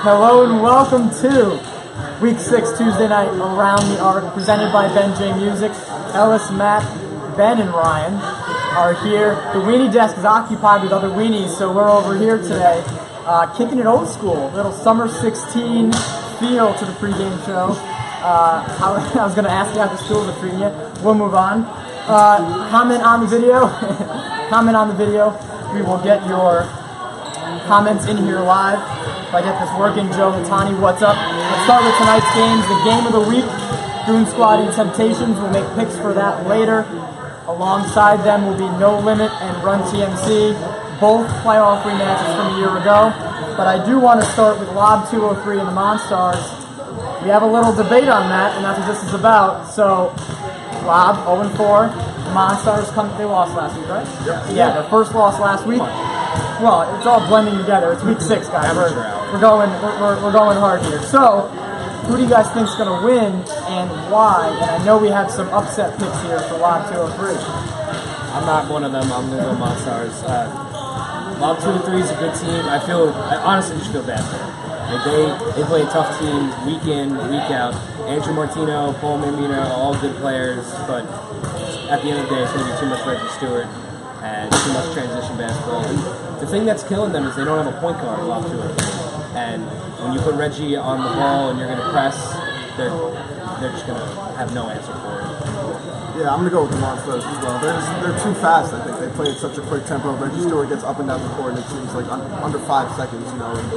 Hello and welcome to Week 6 Tuesday night Around the Arc, presented by Ben J Music. Ellis, Matt, Ben, and Ryan are here. The Weenie Desk is occupied with other weenies, so we're over here today, kicking it old school. Little Summer 16 feel to the pregame show. I was going to ask you after school to treat you. We'll move on. Comment on the video. Comment on the video. We will get your comments in here live. If I get this working, Joe Latani, what's up? Let's start with tonight's games. The game of the week, Goon Squad and Temptations. We'll make picks for that later. Alongside them will be No Limit and Run TMC, both playoff rematches from a year ago. But I do want to start with Lob 203 and the Monstars. We have a little debate on that, and that's what this is about. So, Lob 0-4. The Monstars they lost last week, right? Yeah, their first loss last week. Well, it's all blending together. It's week 6, guys. We're going hard here. So, who do you guys think is going to win and why? And I know we have some upset picks here for Lob 203. I'm not one of them. I'm going to go Monstars. Lob 203 is a good team. I honestly just feel bad for them. They play a tough team week in, week out. Andrew Martino, Paul Mamina are all good players, but at the end of the day, it's going to be too much Reggie Stewart and too much transition basketball. And the thing that's killing them is they don't have a point guard Lob 203. And when you put Reggie on the ball and you're going to press, they're just going to have no answer for it. Yeah, I'm going to go with the Monsters as well. They're too fast, I think. They play at such a quick tempo. Reggie Stewart gets up and down the court, and it seems like under 5 seconds, you know. And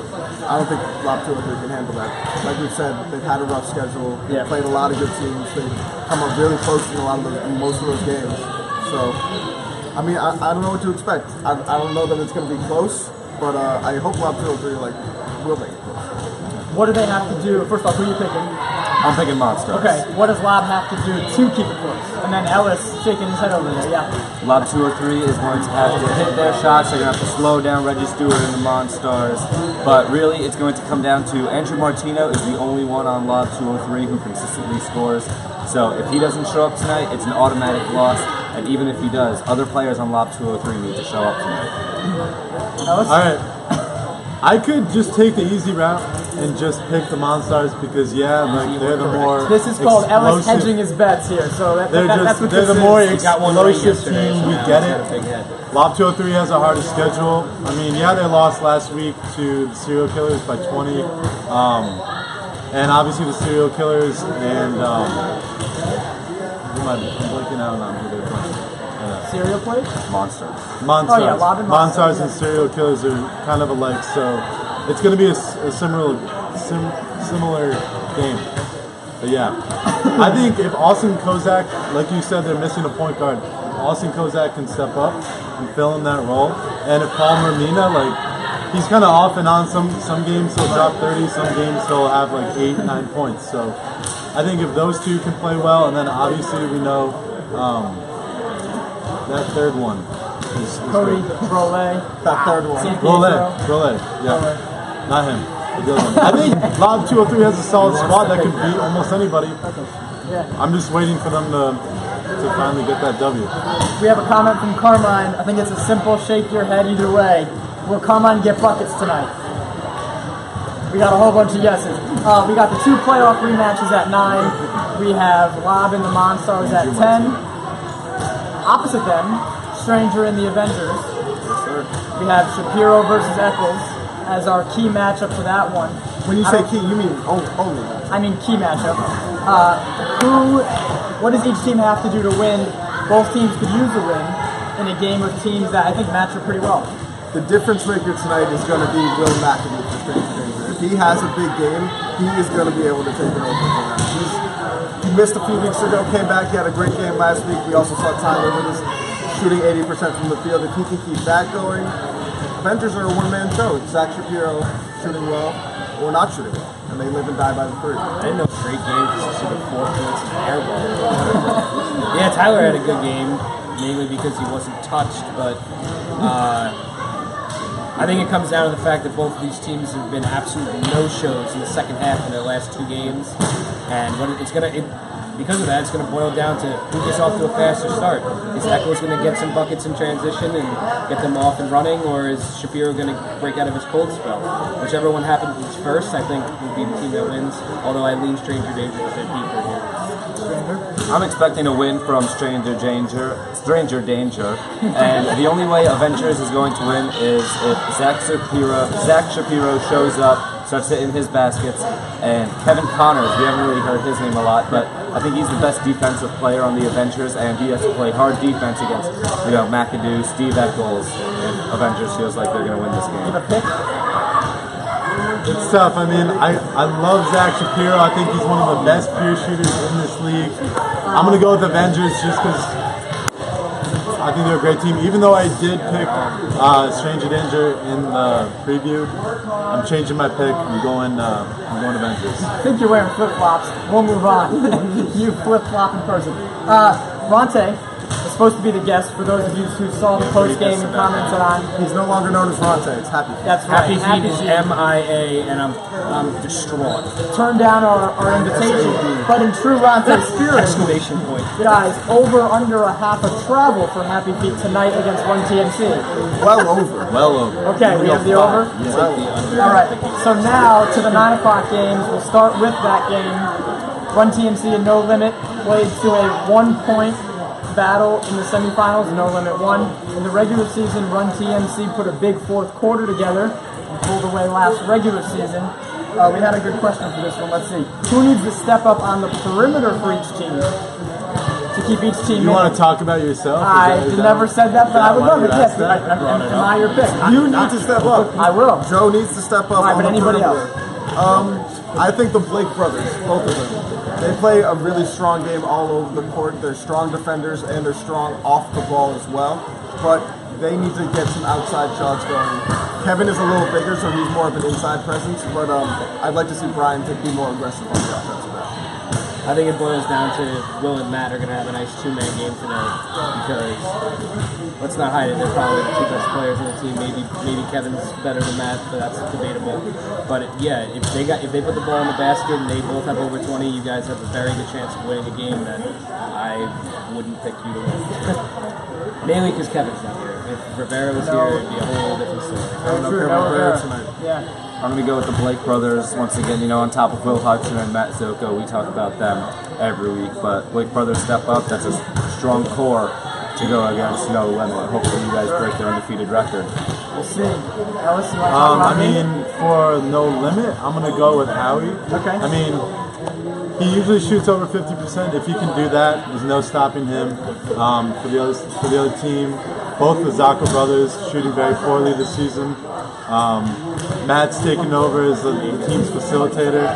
I don't think Lob 203 can handle that. Like we've said, they've had a rough schedule. They've played a lot of good teams. They've come up really close in most of those games. So, I mean, I don't know what to expect. I don't know that it's going to be close, but I hope Lob 203 will make it close. What do they have to do? First off, who are you picking? I'm picking Monstars. Okay, what does Lob have to do to keep it close? And then Ellis shaking his head over there, yeah. Lob 203 is going to have to hit their shots. They're going to have to slow down Reggie Stewart and the Monstars. But really, it's going to come down to Andrew Martino is the only one on Lob 203 who consistently scores. So if he doesn't show up tonight, it's an automatic loss. And even if he does, other players on Lob 203 need to show up tonight. Ellis? All right. I could just take the easy route and just pick the Monstars because, they're the more This is called Ellis hedging his bets here, so that's what they're this the more is. explosive team. We get it. Lob 203 has a harder schedule. I mean, they lost last week to the Serial Killers by 20. And obviously the Serial Killers and I'm blanking out on who they're playing. Serial play? Monstars. Oh, yeah, Lob and Monstars yeah. and Serial Killers are kind of alike, so it's going to be a similar game. But yeah, I think if Austin Kozak, like you said, they're missing a point guard. If Austin Kozak can step up and fill in that role, and if Paul Mermina, he's kind of off and on. Some games he'll drop 30, some games he'll have 8-9 points. So I think if those two can play well, and then obviously we know that third one is Cody, Brole. That third one. Brole, yeah. Not him. The other one. I think Lob 203 has a solid squad that could beat almost anybody. Yeah. I'm just waiting for them to finally get that W. We have a comment from Carmine. I think it's a simple shake your head either way. Will Carmine get buckets tonight? We got a whole bunch of yeses. We got the 2 playoff rematches at 9. We have Lob and the Monstars at 10. Opposite them, Stranger and the Avengers. We have Shapiro versus Eccles as our key matchup for that one. When you say key, you mean only? I mean key matchup. What does each team have to do to win? Both teams could use a win in a game of teams that I think match up pretty well. The difference maker tonight is going to be Will McAdoo for Stranger. If he has a big game, he is going to be able to take it over for them. He missed a few weeks ago, came back, he had a great game last week. We also saw Tyler Willis shooting 80% from the field. If he can keep that going, Avengers are a one-man show. It's Zach Shapiro shooting well or not shooting well, and they live and die by the 3. I didn't know great game consisted of 4 points and an air ball. Yeah, Tyler had a good game, mainly because he wasn't touched, but I think it comes down to the fact that both of these teams have been absolutely no-shows in the second half in their last 2 games, and because of that, it's going to boil down to who gets off to a faster start. Is Echols going to get some buckets in transition and get them off and running, or is Shapiro going to break out of his cold spell? Whichever one happens first, I think, will be the team that wins, although I lean Stranger Danger a bit deeper here. I'm expecting a win from Stranger Danger, and the only way Avengers is going to win is if Zach Shapiro shows up, starts hitting his baskets, and Kevin Connors, we haven't really heard his name a lot, but I think he's the best defensive player on the Avengers, and he has to play hard defense against, McAdoo, Steve Eccles, if Avengers feels like they're going to win this game. It's tough. I mean, I love Zach Shapiro. I think he's one of the best pure shooters in this league. I'm going to go with Avengers just because I think they're a great team. Even though I did pick Stranger Danger in the preview, I'm changing my pick. I'm going Avengers. I think you're wearing flip-flops. We'll move on. You flip-flop in person. Ronte is supposed to be the guest for those of you who saw the post-game and commented on. He's no longer known as Ronte. It's Happy Feet. That's right. Happy Feet is MIA, and I'm distraught. Turned down our invitation, but in true Ronte spirit, Exclamation point. guys, over under a half a travel for Happy Feet tonight against Run TMC. Well over. Okay, we have the over. All right. So now to the 9 o'clock games. We'll start with that game. Run TMC and No Limit played to a 1-point battle in the semifinals. No Limit won. In the regular season, Run TMC put a big fourth quarter together and pulled away last regular season. We had a good question for this one. Let's see. Who needs to step up on the perimeter for each team to keep each team You in? want to talk about yourself? I never said that, but I would love it. Yes, am I your pick? You need to step up. I will. Joe needs to step up. All right, on but the anybody perimeter. I think the Blake brothers, both of them, they play a really strong game all over the court. They're strong defenders and they're strong off the ball as well. But they need to get some outside shots going. Kevin is a little bigger, so he's more of an inside presence. But I'd like to see Brian to be more aggressive on the offensive end. I think it boils down to Will and Matt are going to have a nice two-man game tonight because, let's not hide it, they're probably the two best players on the team. Maybe Kevin's better than Matt, but that's debatable. But if they put the ball in the basket and they both have over 20, you guys have a very good chance of winning a game that I wouldn't pick you to win. Mainly because Kevin's not here. If Rivera was here, it'd be a whole different story. I don't know Rivera tonight. Yeah. I'm going to go with the Blake brothers. Once again, on top of Will Hudson and Matt Zocco, we talk about them every week. But Blake brothers step up. That's a strong core to go against No Limit. Hopefully you guys break their undefeated record. We'll see. Ellis, you want to talk about me? For No Limit, I'm going to go with Howie. Okay. I mean, he usually shoots over 50%. If he can do that, there's no stopping him. For the other team, both the Zocco brothers shooting very poorly this season. Matt's taking over as the team's facilitator.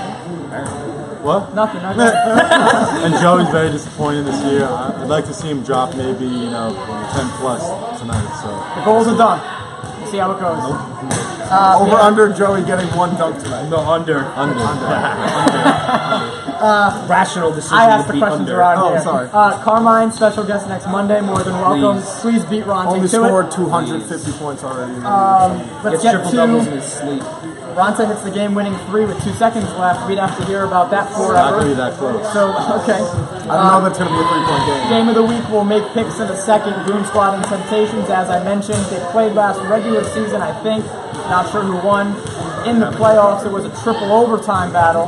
What? Nothing. And Joey's very disappointing this year. I'd like to see him drop maybe 10 plus tonight. So The goals are done. We'll see how it goes. Over under Joey getting one dunk tonight. No, under. Rational decision. I asked would the be questions under. around Oh, here. sorry. Carmine, special guest next Monday. More than welcome. Please beat Ronte Only to scored it. 250 points already. Let's Gets get triple doubles in to his sleep. Ronte hits the game-winning 3 with 2 seconds left. We'd have to hear about that not going to be forever. that close. So, okay. I don't know that's going to be a 3-point game. Game of the week, we'll make picks in a second. Goon Squad and Temptations, as I mentioned, they played last regular season, I think. Not sure who won. In the playoffs, it was a triple overtime battle,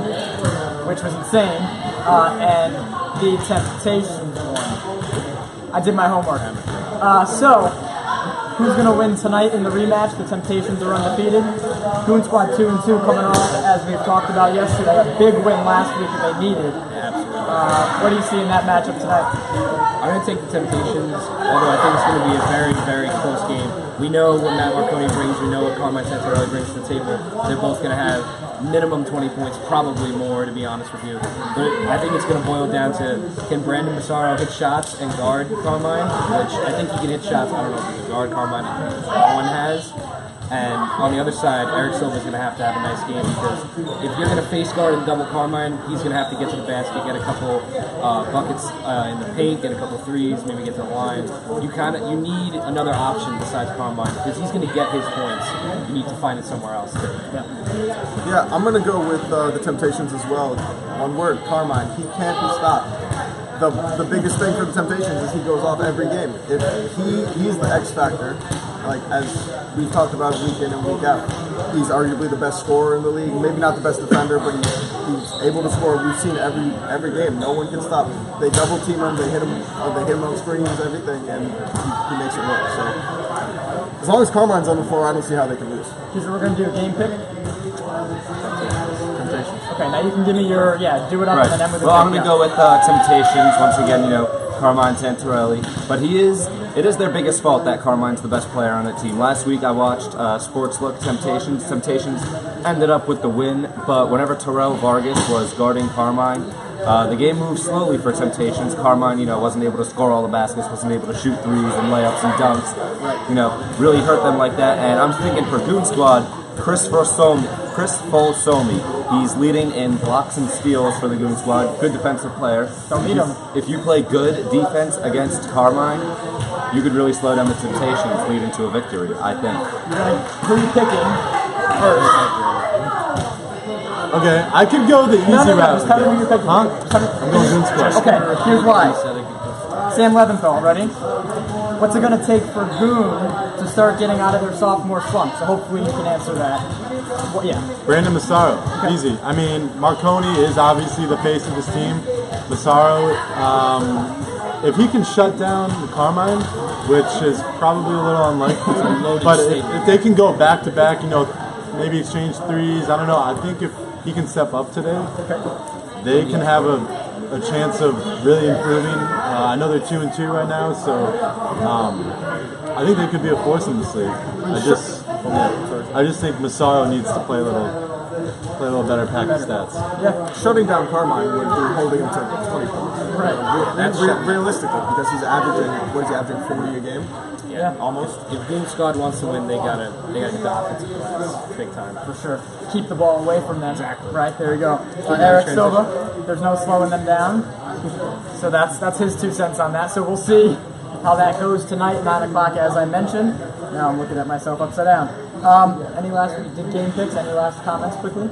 which was insane. And the Temptations won. I did my homework. So, who's going to win tonight in the rematch? The Temptations are undefeated. Goon Squad 2-2 coming off, as we've talked about yesterday. A big win last week that they needed. What do you see in that matchup tonight? I'm going to take the Temptations, although I think it's going to be a very, very close game. We know what Matt Marconi brings. We know what Carmine Santarelli brings to the table. They're both going to have minimum 20 points, probably more, to be honest with you. But I think it's going to boil down to, can Brandon Massaro hit shots and guard Carmine? Which I think he can hit shots. I don't know if he can guard Carmine. One has. And on the other side, Eric Silva's going to have a nice game because if you're going to face guard and double Carmine, he's going to have to get to the basket, get a couple buckets in the paint, get a couple threes, maybe get to the line. You need another option besides Carmine because he's going to get his points. You need to find it somewhere else too. Yeah, I'm going to go with the Temptations as well. One word, Carmine. He can't be stopped. the biggest thing for the Temptations is he goes off every game. If he's the X factor, like as we've talked about week in and week out. He's arguably the best scorer in the league. Maybe not the best defender, but he's able to score. We've seen every game. No one can stop him. They double team him. They hit him on screens, everything, and he makes it work. So as long as Carmine's on the floor, I don't see how they can lose. Because we're going to do a game pick. Temptations. Okay, now you can give me your do it up Right. and then with the Well, I'm pick, going to go with Temptations once again. Carmine Santarelli, but it is their biggest fault that Carmine's the best player on the team. Last week I watched Sports Look Temptations. Temptations ended up with the win, but whenever Terrell Vargas was guarding Carmine, the game moved slowly for Temptations. Carmine, wasn't able to score all the baskets, wasn't able to shoot threes and layups and dunks. Really hurt them like that. And I'm thinking for Goon Squad, Chris Folsomi. He's leading in blocks and steals for the Goon Squad. Good defensive player. Don't need him. If you play good defense against Carmine, you could really slow down the Temptations, leading to a victory, I think. Who are you picking first? Okay, I could go the easy No, route. just tell me who you're picking. Huh? I'm going Goon Squad. Okay, here's why. Sam Leventhal, ready? What's it going to take for Goon to start getting out of their sophomore slump? So hopefully you can answer that. Well, yeah. Brandon Massaro, easy. I mean, Marconi is obviously the face of this team. Massaro, if he can shut down Carmine, which is probably a little unlikely, but if they can go back to back, maybe exchange threes, I don't know. I think if he can step up today, they can have a chance of really improving. I know they're 2-2 right now, so I think they could be a force in this league. I just think Massaro needs to play a little better pack of stats. Yeah, shutting down Carmine would be holding him to 20 points. Right. That's realistically, because he's averaging 40 a game. Yeah. Almost. If Goon Squad wants to win, they gotta get the offensive glass big time. For sure. Keep the ball away from them. Exactly. Right, there you go. Eric Silva, there's no slowing them down. So that's his 2 cents on that. So we'll see how that goes tonight, 9 o'clock, as I mentioned. Now I'm looking at myself upside down. Any last game picks? Any last comments quickly?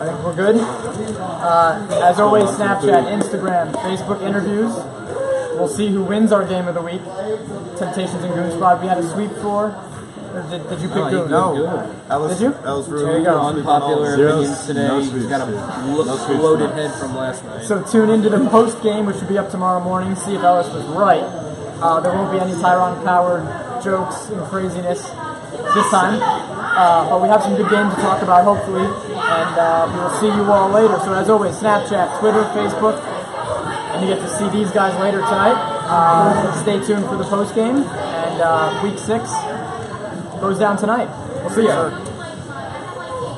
I think we're good. As always, Snapchat, Instagram, Facebook interviews. We'll see who wins our game of the week. Temptations and Goon Squad. We had a sweep for. Or did you pick Goon? No. Did you? That was There you go. Unpopular opinions today. No He's sweeps, got a loaded head from last night. So tune into the post game, which should be up tomorrow morning. See if Ellis was right. There won't be any Tyrone Coward jokes and craziness this time. But we have some good games to talk about, hopefully. And we will see you all later. So as always, Snapchat, Twitter, Facebook. And you get to see these guys later tonight. Stay tuned for the post game. And week 6 goes down tonight. We'll see you.